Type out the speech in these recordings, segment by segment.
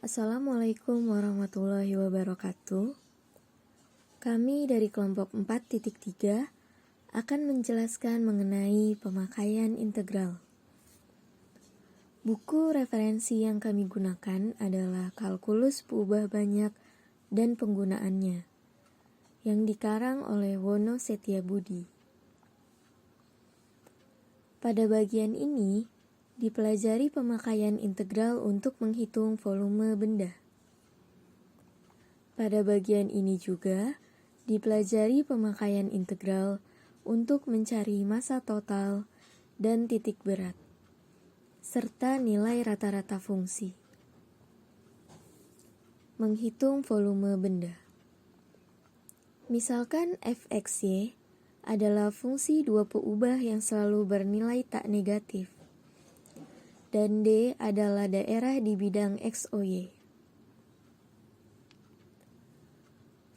Assalamualaikum warahmatullahi wabarakatuh. Kami dari kelompok 4.3 akan menjelaskan mengenai pemakaian integral. Buku referensi yang kami gunakan adalah Kalkulus Peubah Banyak dan Penggunaannya, yang dikarang oleh Wono Setiabudi. Pada bagian ini, dipelajari pemakaian integral untuk menghitung volume benda. Pada bagian ini juga, dipelajari pemakaian integral untuk mencari massa total dan titik berat, serta nilai rata-rata fungsi. Menghitung volume benda. Misalkan fxy adalah fungsi dua peubah yang selalu bernilai tak negatif, dan D adalah daerah di bidang XOY.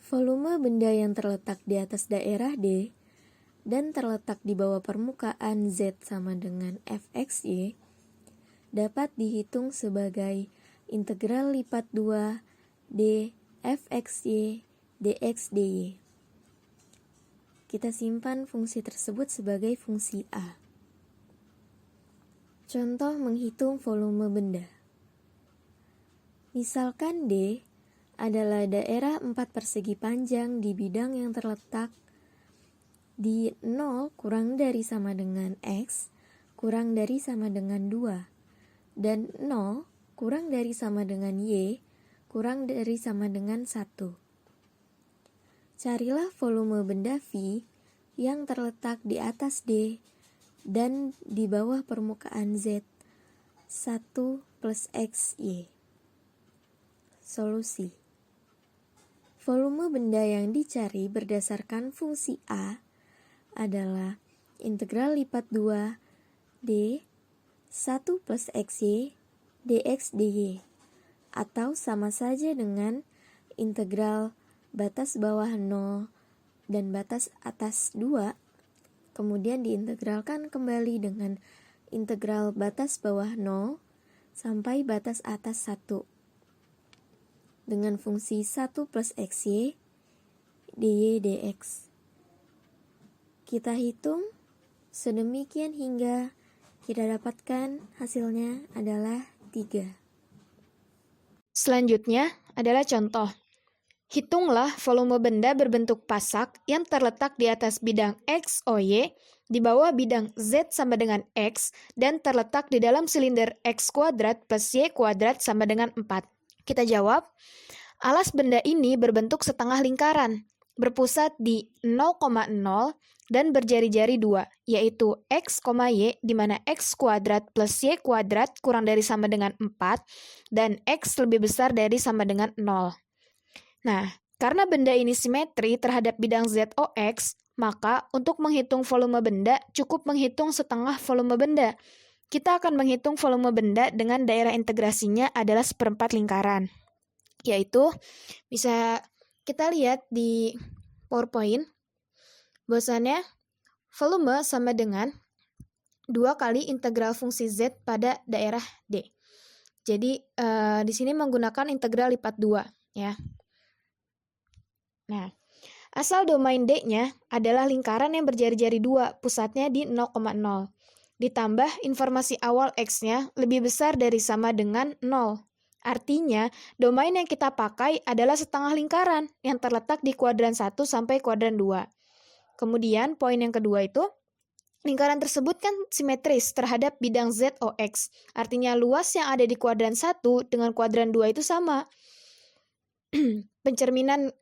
Volume benda yang terletak di atas daerah D dan terletak di bawah permukaan Z sama dengan fxy dapat dihitung sebagai integral lipat 2 D fxy dx dy. Kita simpan fungsi tersebut sebagai fungsi A. Contoh menghitung volume benda. Misalkan D adalah daerah 4 persegi panjang di bidang yang terletak di 0 kurang dari sama dengan X kurang dari sama dengan 2 dan 0 kurang dari sama dengan Y kurang dari sama dengan 1. Carilah volume benda V yang terletak di atas D dan di bawah permukaan Z 1 plus XY. Solusi. Volume benda yang dicari berdasarkan fungsi A adalah integral lipat 2 D 1 plus XY dx dy, atau sama saja dengan integral batas bawah 0 dan batas atas 2, kemudian diintegralkan kembali dengan integral batas bawah 0 sampai batas atas 1 dengan fungsi 1 plus xy dy dx. Kita hitung sedemikian hingga kita dapatkan hasilnya adalah 3. Selanjutnya adalah contoh. Hitunglah volume benda berbentuk pasak yang terletak di atas bidang X, O, Y, di bawah bidang Z sama dengan X, dan terletak di dalam silinder X kuadrat plus Y kuadrat sama dengan 4. Kita jawab, alas benda ini berbentuk setengah lingkaran, berpusat di 0,0 dan berjari-jari 2, yaitu X, Y, di mana X kuadrat plus Y kuadrat kurang dari sama dengan 4, dan X lebih besar dari sama dengan 0. Nah, karena benda ini simetri terhadap bidang ZOX, maka untuk menghitung volume benda cukup menghitung setengah volume benda. Kita akan menghitung volume benda dengan daerah integrasinya adalah seperempat lingkaran. Yaitu, bisa kita lihat di PowerPoint, bahwasannya volume sama dengan 2 kali integral fungsi Z pada daerah D. Jadi, di sini menggunakan integral lipat 2, ya. Nah, asal domain D-nya adalah lingkaran yang berjari-jari 2, pusatnya di 0,0. Ditambah informasi awal X-nya lebih besar dari sama dengan 0. Artinya, domain yang kita pakai adalah setengah lingkaran yang terletak di kuadran 1 sampai kuadran 2. Kemudian, poin yang kedua itu, lingkaran tersebut kan simetris terhadap bidang ZOX. Artinya, luas yang ada di kuadran 1 dengan kuadran 2 itu sama. Pencerminan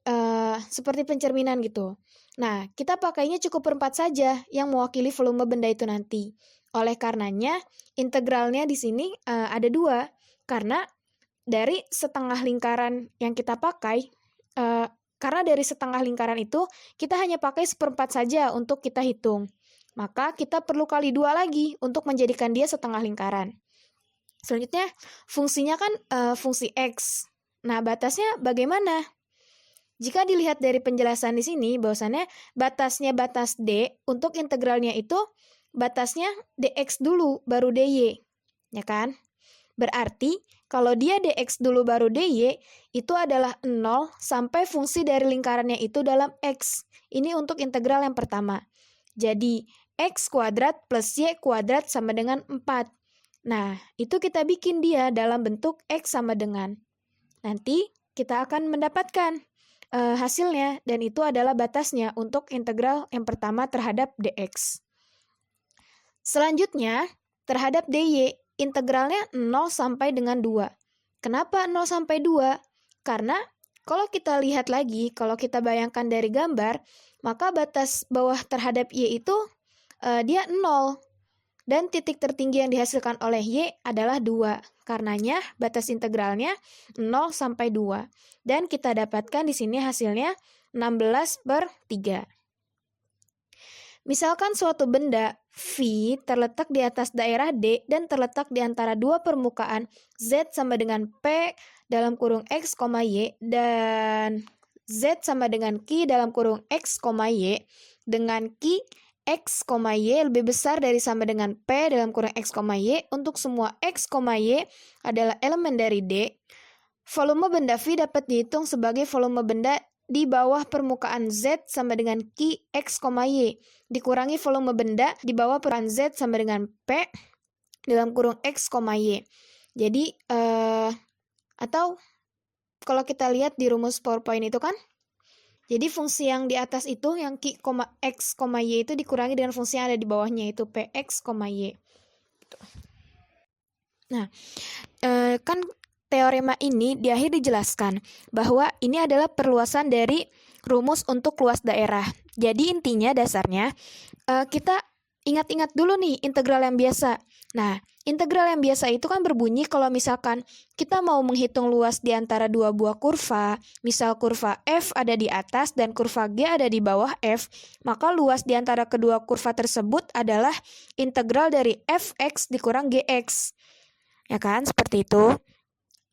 seperti pencerminan gitu. Nah, kita pakainya cukup perempat saja yang mewakili volume benda itu nanti. Oleh karenanya, integralnya di sini ada 2, karena dari setengah lingkaran yang kita pakai, karena dari setengah lingkaran itu kita hanya pakai seperempat saja untuk kita hitung. Maka kita perlu kali 2 lagi untuk menjadikan dia setengah lingkaran. Selanjutnya, fungsinya kan fungsi X. Nah, batasnya bagaimana? Jika dilihat dari penjelasan di sini, bahwasannya batasnya batas D untuk integralnya itu batasnya dx dulu, baru dy, ya kan? Berarti kalau dia dx dulu baru dy, itu adalah 0 sampai fungsi dari lingkarannya itu dalam x. Ini untuk integral yang pertama. Jadi, x kuadrat plus y kuadrat sama dengan 4. Nah, itu kita bikin dia dalam bentuk x sama dengan. Nanti kita akan mendapatkan hasilnya, dan itu adalah batasnya untuk integral yang pertama terhadap dx. Selanjutnya, terhadap dy, integralnya 0 sampai dengan 2. Kenapa 0 sampai 2? Karena kalau kita lihat lagi, kalau kita bayangkan dari gambar, maka batas bawah terhadap y itu dia 0. Dan titik tertinggi yang dihasilkan oleh y adalah 2. Karenanya batas integralnya 0 sampai 2. Dan kita dapatkan di sini hasilnya 16/3. Misalkan suatu benda V terletak di atas daerah D dan terletak di antara dua permukaan Z sama dengan P dalam kurung X, Y dan Z sama dengan Q dalam kurung X, Y dengan Q X, Y lebih besar dari sama dengan P dalam kurung X, Y untuk semua X, Y adalah elemen dari D. Volume benda V dapat dihitung sebagai volume benda di bawah permukaan Z sama dengan Q, X, Y dikurangi volume benda di bawah permukaan Z sama dengan P dalam kurung X, Y. Jadi, atau kalau kita lihat di rumus PowerPoint itu kan, jadi fungsi yang di atas itu, yang Q, X, Y itu dikurangi dengan fungsi yang ada di bawahnya, yaitu PX, Y. Nah, kan teorema ini di akhir dijelaskan bahwa ini adalah perluasan dari rumus untuk luas daerah. Jadi intinya dasarnya kita ingat-ingat dulu nih integral yang biasa. Nah, integral yang biasa itu kan berbunyi kalau misalkan kita mau menghitung luas di antara dua buah kurva, misal kurva F ada di atas dan kurva G ada di bawah F, maka luas di antara kedua kurva tersebut adalah integral dari Fx dikurang Gx. Ya kan, seperti itu.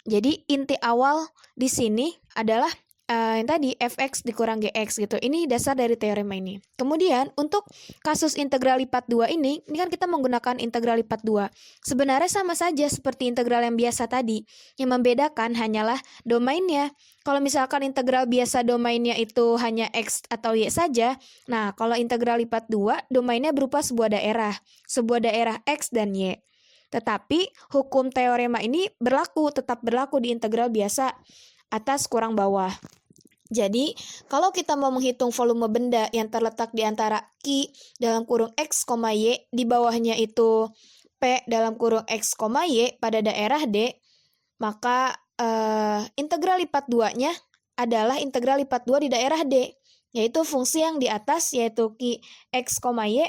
Jadi inti awal di sini adalah yang tadi fx dikurang gx gitu. Ini dasar dari teorema ini. Kemudian untuk kasus integral lipat 2 ini kan kita menggunakan integral lipat 2. Sebenarnya sama saja seperti integral yang biasa tadi. Yang membedakan hanyalah domainnya. Kalau misalkan integral biasa domainnya itu hanya x atau y saja, nah kalau integral lipat 2 domainnya berupa sebuah daerah x dan y. Tetapi hukum teorema ini tetap berlaku di integral biasa atas kurang bawah. Jadi, kalau kita mau menghitung volume benda yang terletak di antara Q dalam kurung X, Y, di bawahnya itu P dalam kurung X, Y pada daerah D, maka integral lipat 2-nya adalah integral lipat 2 di daerah D, yaitu fungsi yang di atas, yaitu Q, X, Y,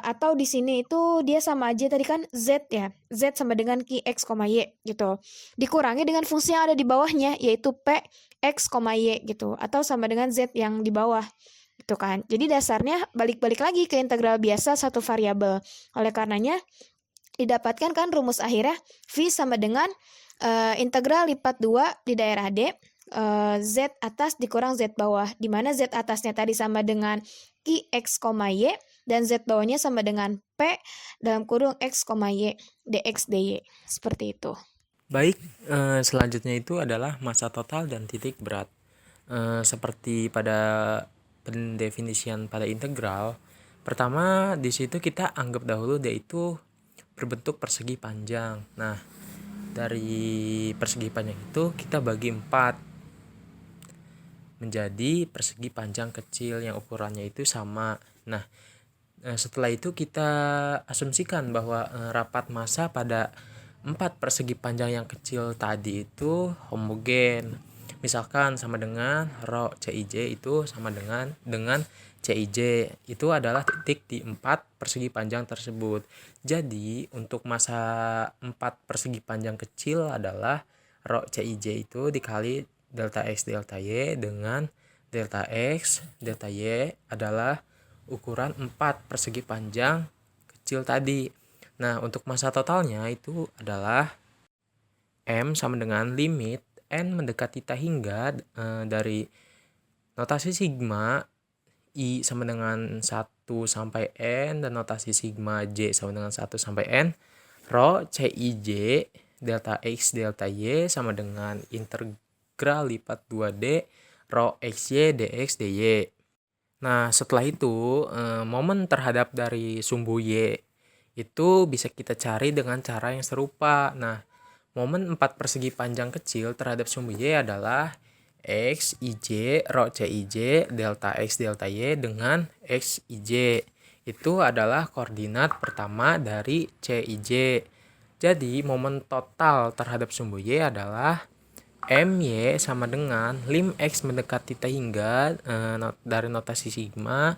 atau di sini itu dia sama aja tadi kan Z ya, Z sama dengan Q, X, Y gitu. Dikurangi dengan fungsi yang ada di bawahnya, yaitu P, X, Y gitu, atau sama dengan Z yang di bawah gitu kan. Jadi dasarnya balik-balik lagi ke integral biasa satu variabel. Oleh karenanya didapatkan kan rumus akhirnya V sama dengan integral lipat 2 di daerah D, Z atas dikurang Z bawah, di mana Z atasnya tadi sama dengan Q, X, Y dan Z bawahnya sama dengan P dalam kurung X, Y dx dy. Seperti itu. Baik, selanjutnya itu adalah massa total dan titik berat. Seperti pada pendefinisian pada integral, pertama di situ kita anggap dahulu dia itu berbentuk persegi panjang. Nah, dari persegi panjang itu kita bagi 4 menjadi persegi panjang kecil yang ukurannya itu sama. Nah, setelah itu kita asumsikan bahwa rapat massa pada 4 persegi panjang yang kecil tadi itu homogen. Misalkan sama dengan rho Cij itu sama dengan Cij. Itu adalah titik di 4 persegi panjang tersebut. Jadi untuk massa 4 persegi panjang kecil adalah rho Cij itu dikali delta X delta Y dengan delta X delta Y adalah ukuran 4 persegi panjang kecil tadi. Nah, untuk massa totalnya itu adalah M sama dengan limit N mendekati T hingga dari notasi sigma I sama dengan 1 sampai N dan notasi sigma J sama dengan 1 sampai N Rho CIJ delta X delta Y sama dengan integral lipat 2D Rho XY dx dy. Nah, setelah itu momen terhadap dari sumbu Y itu bisa kita cari dengan cara yang serupa. Nah, momen 4 persegi panjang kecil terhadap sumbu Y adalah X, IJ, Rho CIJ, delta X, delta Y dengan X, IJ. Itu adalah koordinat pertama dari CIJ. Jadi, momen total terhadap sumbu Y adalah MY sama dengan lim X mendekati T hingga dari notasi sigma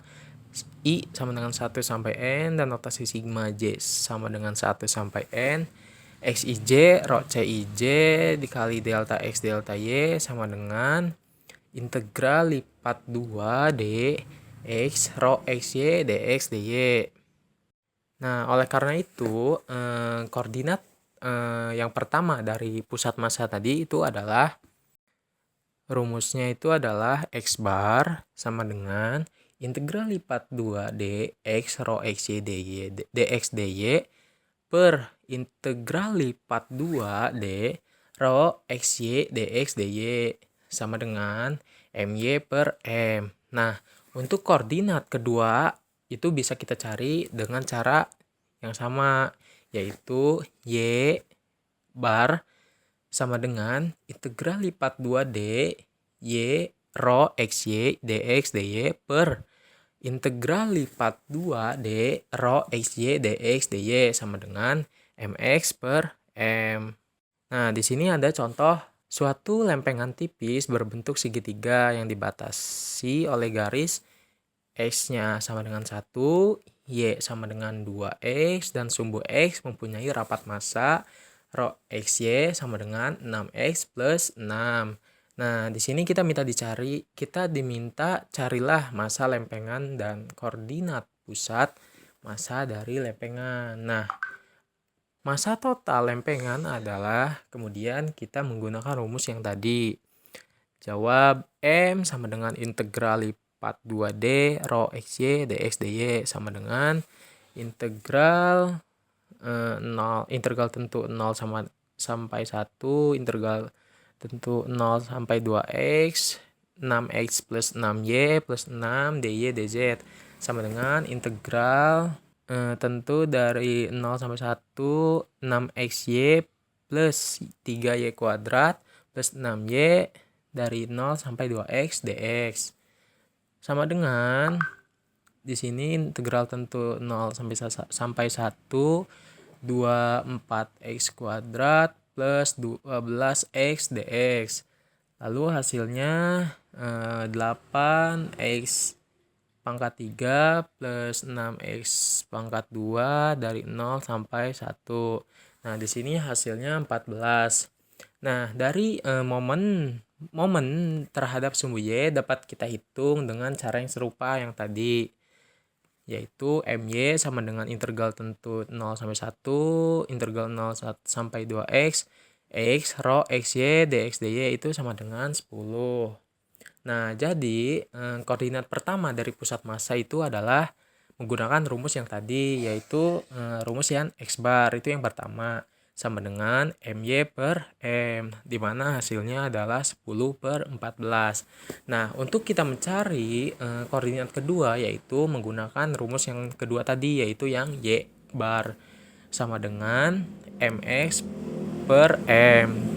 I sama dengan 1 sampai N dan notasi sigma J sama dengan 1 sampai N. XIJ, Rho CIJ dikali delta X delta Y sama dengan integral lipat 2 D X Rho XY dx dy. Nah, oleh karena itu koordinat yang pertama dari pusat massa tadi itu adalah rumusnya itu adalah X bar sama dengan integral lipat 2 dx Rho XY dx dy per integral lipat 2 D Rho XY dx dy sama dengan MY per M. Nah, untuk koordinat kedua itu bisa kita cari dengan cara yang sama, yaitu Y bar sama dengan integral lipat 2D Y Rho XY dx dy per integral lipat 2D Rho XY dx dy sama dengan mx per m. Nah, di sini ada contoh suatu lempengan tipis berbentuk segitiga yang dibatasi oleh garis X-nya sama dengan 1, Y sama dengan 2X, dan sumbu X mempunyai rapat massa Rho XY sama dengan 6X plus 6. Nah, di sini kita diminta carilah massa lempengan dan koordinat pusat massa dari lempengan. Nah, massa total lempengan adalah kemudian kita menggunakan rumus yang tadi. Jawab M sama dengan integral lipat 2D Rho XY dx dy sama dengan integral 0 integral tentu 0 sampai 1, integral tentu 0 sampai 2x, 6x plus 6y plus 6 dy dz sama dengan integral tentu dari 0 sampai 1, 6xy plus 3y kuadrat plus 6y dari 0 sampai 2x dx sama dengan di sini integral tentu 0 sampai 1 24x kuadrat plus 12x dx. Lalu hasilnya 8x pangkat 3 plus 6x pangkat 2 dari 0 sampai 1. Nah, di sini hasilnya 14. Nah, dari momen terhadap sumbu Y dapat kita hitung dengan cara yang serupa yang tadi, yaitu MY sama dengan integral tentu 0 sampai 1, integral 0 sampai 2x, X Rho XY dx dy itu sama dengan 10. Nah, jadi koordinat pertama dari pusat massa itu adalah menggunakan rumus yang tadi, yaitu rumus yang X bar itu yang pertama sama dengan MY per M, di mana hasilnya adalah 10 per 14. Nah, untuk kita mencari koordinat kedua yaitu menggunakan rumus yang kedua tadi, yaitu yang Y bar sama dengan MX per M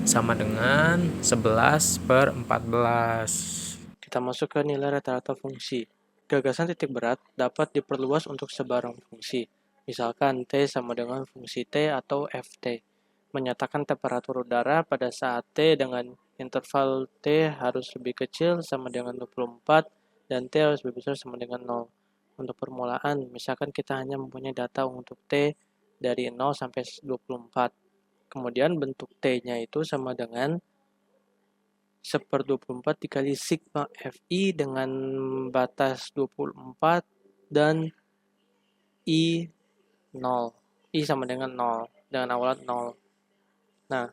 sama dengan 11 per 14. Kita masuk ke nilai rata-rata fungsi. Gagasan titik berat dapat diperluas untuk sebarang fungsi. Misalkan T sama dengan fungsi T atau Ft. Menyatakan temperatur udara pada saat T dengan interval T harus lebih kecil sama dengan 24 dan T harus lebih besar sama dengan 0. Untuk permulaan, misalkan kita hanya mempunyai data untuk T dari 0 sampai 24. Kemudian bentuk T-nya itu sama dengan 1/24 dikali sigma Fi dengan batas 24 dan I 0. I sama dengan 0, dengan awalan 0. Nah,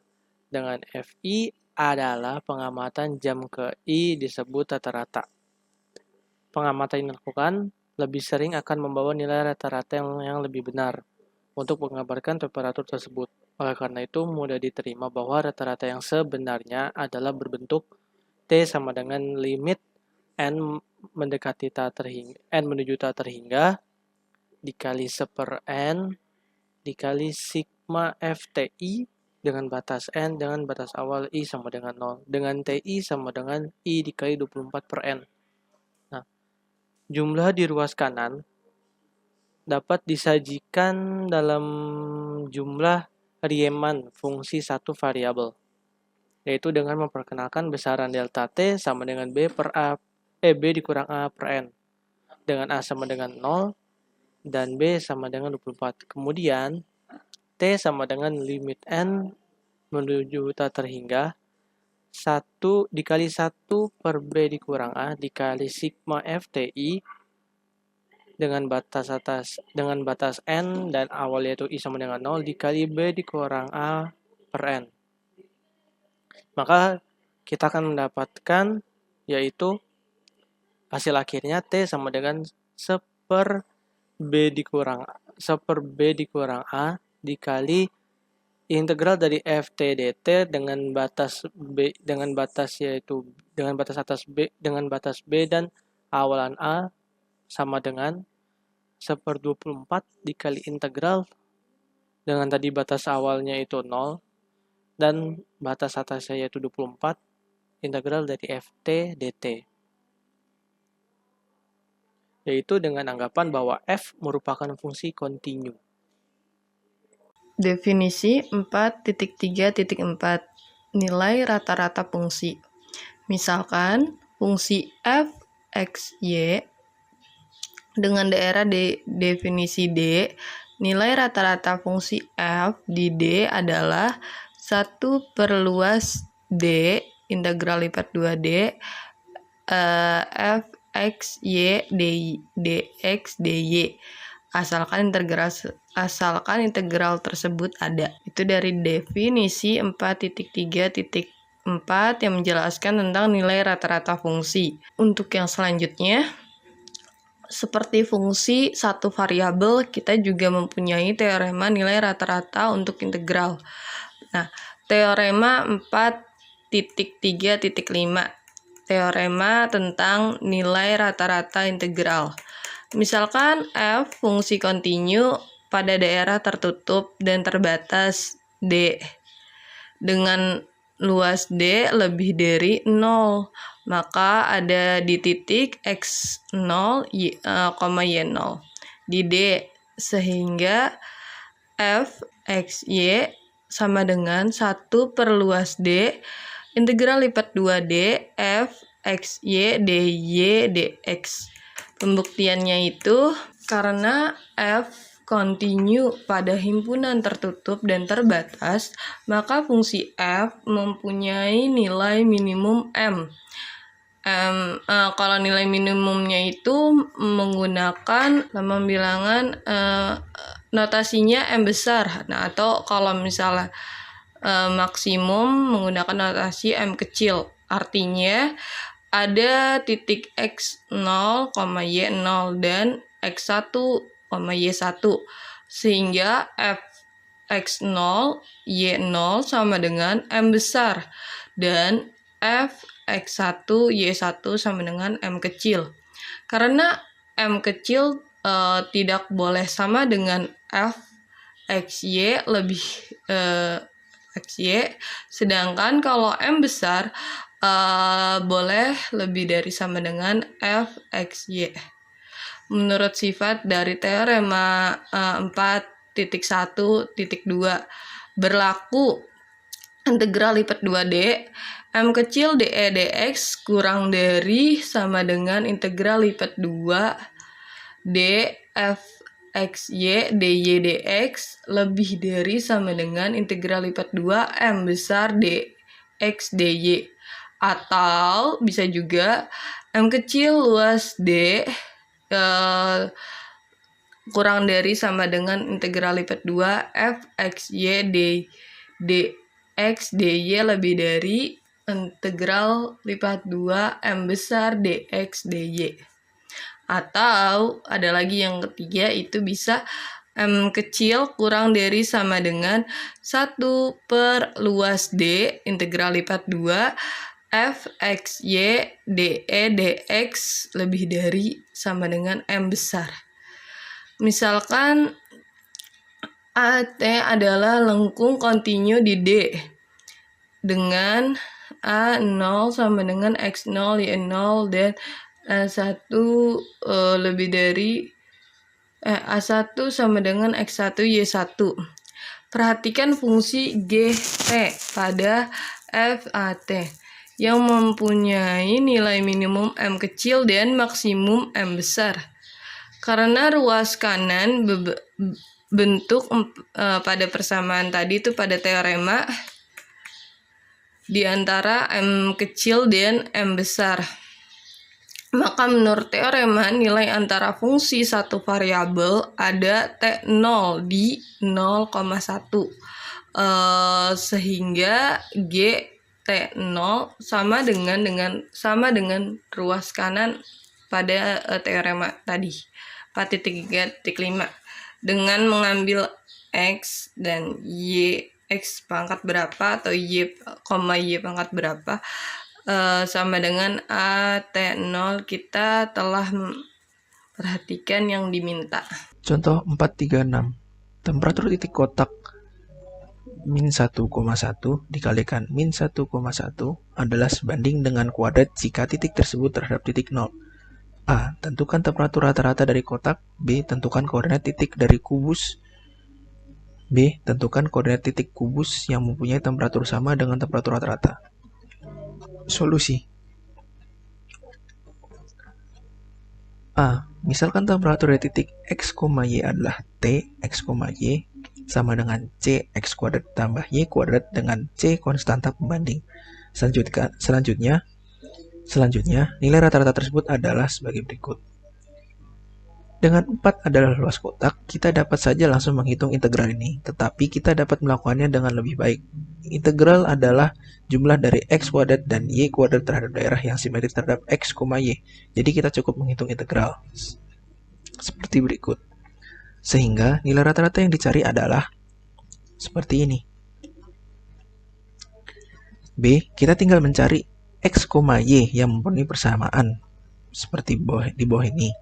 dengan Fi adalah pengamatan jam ke I disebut rata-rata. Pengamatan yang dilakukan lebih sering akan membawa nilai rata-rata yang lebih benar. untuk menggambarkan temperatur tersebut. Oleh karena itu, mudah diterima bahwa rata-rata yang sebenarnya adalah berbentuk T sama dengan limit N mendekati tak terhingga, N menuju tak terhingga, dikali 1/N, dikali sigma FTI, dengan batas N dengan batas awal I sama dengan 0, dengan TI sama dengan I dikali 24/N. Nah, jumlah di ruas kanan dapat disajikan dalam jumlah Riemann fungsi satu variabel, yaitu dengan memperkenalkan besaran delta T sama dengan B dikurang A per N, dengan A sama dengan 0 dan B sama dengan 24. Kemudian T sama dengan limit N menuju tak terhingga 1 dikali 1 per B dikurang A dikali sigma FTI dengan batas N dan awal yaitu I sama dengan 0 dikali B dikurang A per N. Maka kita akan mendapatkan yaitu hasil akhirnya T sama dengan 1/B dikurang A dikali integral dari ft dt dengan batas B dan awalan A sama dengan 1/24 dikali integral dengan tadi batas awalnya itu 0 dan batas atasnya yaitu 24 integral dari ft dt, yaitu dengan anggapan bahwa f merupakan fungsi kontinu. Definisi 4.3.4 Nilai rata-rata fungsi. Misalkan fungsi f x y dengan daerah definisi D, nilai rata-rata fungsi f di D adalah 1 per luas D integral lipat 2D f x y dx dy, asalkan integral tersebut ada. Itu dari definisi 4.3.4 yang menjelaskan tentang nilai rata-rata fungsi. Untuk yang selanjutnya, seperti fungsi satu variabel, kita juga mempunyai teorema nilai rata-rata untuk integral. Nah, teorema 4.3.5, teorema tentang nilai rata-rata integral. Misalkan f fungsi kontinu pada daerah tertutup dan terbatas D dengan luas D lebih dari 0, maka ada di titik x0, y0 di D, sehingga f x y sama dengan 1 per luas D integral lipat 2D f x y dy dx. Pembuktiannya itu karena f kontinu pada himpunan tertutup dan terbatas, maka fungsi f mempunyai nilai minimum m. Kalau nilai minimumnya itu menggunakan lambang bilangan notasinya m besar. Nah, atau kalau misalnya maksimum menggunakan notasi m kecil. Artinya ada titik x0, y0 dan x1, y1, sehingga f x0, y0 sama dengan m besar dan f x1, y1 sama dengan m kecil. Karena m kecil tidak boleh sama dengan f xy lebih xy, sedangkan kalau m besar boleh lebih dari sama dengan f xy. Menurut sifat dari teorema 4.1.2 berlaku integral lipat 2D m kecil dE dx kurang dari sama dengan integral lipat 2 D f xy dy dx lebih dari sama dengan integral lipat 2 m besar dx dy, atau bisa juga m kecil luas D kurang dari sama dengan integral lipat 2 f xy dx dy lebih dari integral lipat 2 m besar dx dy. Atau ada lagi yang ketiga, itu bisa M kecil kurang dari sama dengan 1 per luas D integral lipat 2 f x y dE dx lebih dari sama dengan M besar. Misalkan AT adalah lengkung kontinu di D dengan A0 sama dengan X0, Y0, dan A1 lebih dari A1 sama dengan X1, Y1. Perhatikan fungsi GT pada FAT yang mempunyai nilai minimum M kecil dan maksimum M besar. Karena ruas kanan bentuk pada persamaan tadi itu pada teorema di antara M kecil dan M besar. Maka menurut teorema nilai antara fungsi satu variabel ada T0 di 0,1 sehingga G T0 sama dengan ruas kanan pada teorema tadi 4.3.5 dengan mengambil X dan Y X pangkat berapa atau Y pangkat berapa sama dengan AT0 kita telah perhatikan yang diminta. Contoh 436. Temperatur titik kotak min 1,1 dikalikan min 1,1 adalah sebanding dengan kuadrat jika titik tersebut terhadap titik 0. A. Tentukan temperatur rata-rata dari kotak. B. Tentukan koordinat titik dari kubus. B. Tentukan koordinat titik kubus yang mempunyai temperatur sama dengan temperatur rata-rata. Solusi. A. Misalkan temperatur dari titik X, Y adalah T, X, Y sama dengan C, X kuadrat tambah Y kuadrat dengan C konstanta pembanding. Selanjutnya, nilai rata-rata tersebut adalah sebagai berikut. Dengan 4 adalah luas kotak, kita dapat saja langsung menghitung integral ini, tetapi kita dapat melakukannya dengan lebih baik. Integral adalah jumlah dari X kuadrat dan Y kuadrat terhadap daerah yang simetris terhadap X, Y. Jadi kita cukup menghitung integral seperti berikut. Sehingga nilai rata-rata yang dicari adalah seperti ini. B. Kita tinggal mencari X, Y yang mempunyai persamaan seperti di bawah ini.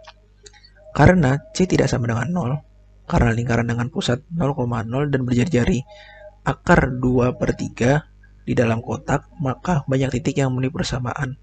Karena C tidak sama dengan 0, karena lingkaran dengan pusat 0,0 dan berjari-jari akar 2/3 di dalam kotak, maka banyak titik yang mempunyai persamaan.